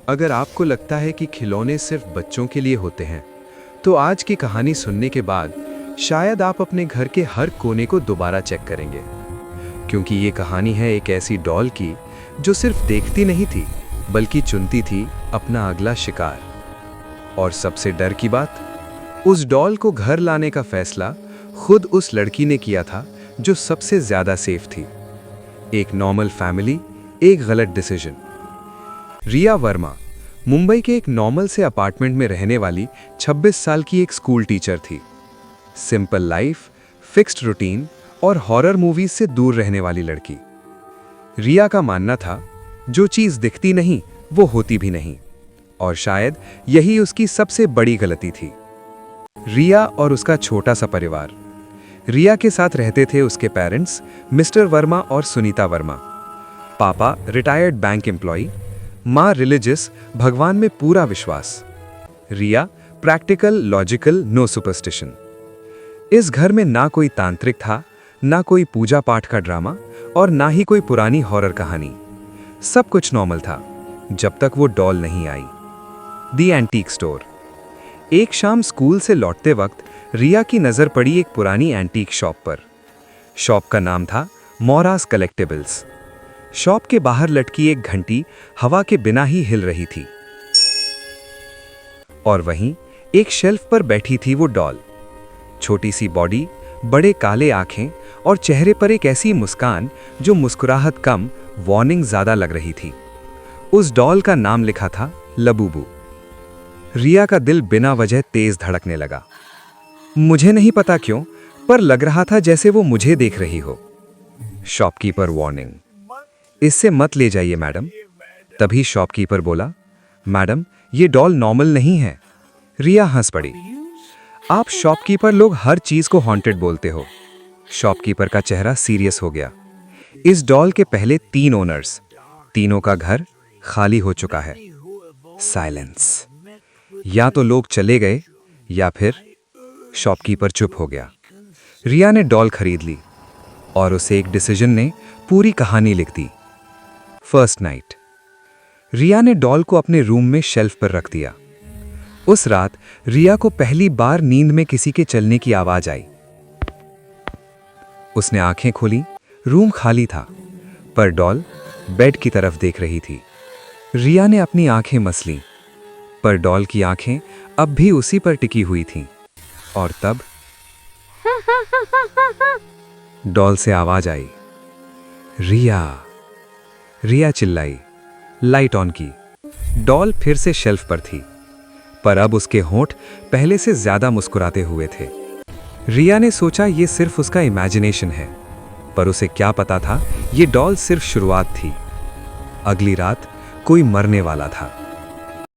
अगर आपको लगता है कि खिलौने सिर्फ बच्चों के लिए होते हैं, तो आज की कहानी सुनने के बाद शायद आप अपने घर के हर कोने को दोबारा चेक करेंगे, क्योंकि ये कहानी है एक ऐसी डॉल की जो सिर्फ देखती नहीं थी, बल्कि चुनती थी अपना अगला शिकार। और सबसे डर की बात, उस डॉल को घर लाने का फैसला खुद उस लड़की ने किया था जो सबसे ज्यादा सेफ थी। एक नॉर्मल फैमिली, एक गलत डिसीजन। रिया वर्मा मुंबई के एक नॉर्मल से अपार्टमेंट में रहने वाली 26 साल की एक स्कूल टीचर थी। सिंपल लाइफ, फिक्स्ड रूटीन और हॉरर मूवीज से दूर रहने वाली लड़की। रिया का मानना था, जो चीज दिखती नहीं वो होती भी नहीं, और शायद यही उसकी सबसे बड़ी गलती थी। रिया और उसका छोटा सा परिवार। रिया के साथ रहते थे उसके पेरेंट्स मिस्टर वर्मा और सुनीता वर्मा। पापा रिटायर्ड बैंक एम्प्लॉय, माँ रिलीजियस, भगवान में पूरा विश्वास। रिया प्रैक्टिकल, लॉजिकल, नो सुपरस्टिशन। इस घर में ना कोई तांत्रिक था, ना कोई पूजा पाठ का ड्रामा, और ना ही कोई पुरानी हॉरर कहानी। सब कुछ नॉर्मल था जब तक वो डॉल नहीं आई। दी एंटीक स्टोर। एक शाम स्कूल से लौटते वक्त रिया की नजर पड़ी एक पुरानी एंटीक शॉप पर। शॉप का नाम था मोरास कलेक्टिबल्स। शॉप के बाहर लटकी एक घंटी हवा के बिना ही हिल रही थी, और वहीं एक शेल्फ पर बैठी थी वो डॉल। छोटी सी बॉडी, बड़े काले आंखें और चेहरे पर एक ऐसी मुस्कान जो मुस्कुराहट कम, वार्निंग ज्यादा लग रही थी। उस डॉल का नाम लिखा था लबूबू। रिया का दिल बिना वजह तेज धड़कने लगा। मुझे नहीं पता क्यों, पर लग रहा था जैसे वो मुझे देख रही हो। शॉपकीपर वार्निंग, इससे मत ले जाइए मैडम। तभी शॉपकीपर बोला, मैडम ये डॉल नॉर्मल नहीं है। रिया हंस पड़ी। आप शॉपकीपर लोग हर चीज को हॉन्टेड बोलते हो। शॉपकीपर का चेहरा सीरियस हो गया। इस डॉल के पहले 3 ओनर्स, तीनों का घर खाली हो चुका है। साइलेंस। या तो लोग चले गए या फिर शॉपकीपर चुप हो गया। रिया ने डॉल खरीद ली और उसे एक डिसीजन ने पूरी कहानी लिख दी। First night. रिया ने डॉल को अपने रूम में शेल्फ पर रख दिया। उस रात रिया को पहली बार नींद में किसी के चलने की आवाज आई। उसने आंखें खोली। रूम खाली था, पर डॉल बेड की तरफ देख रही थी। रिया ने अपनी आंखें मसलीं, पर डॉल की आंखें अब भी उसी पर टिकी हुई थीं। और तब डॉल से आवाज आई, रिया। रिया चिल्लाई, लाइट ऑन की। डॉल फिर से शेल्फ पर थी, पर अब उसके होंठ पहले से ज्यादा मुस्कुराते हुए थे। रिया ने सोचा ये सिर्फ उसका इमेजिनेशन है, पर उसे क्या पता था ये डॉल सिर्फ शुरुआत थी। अगली रात कोई मरने वाला था।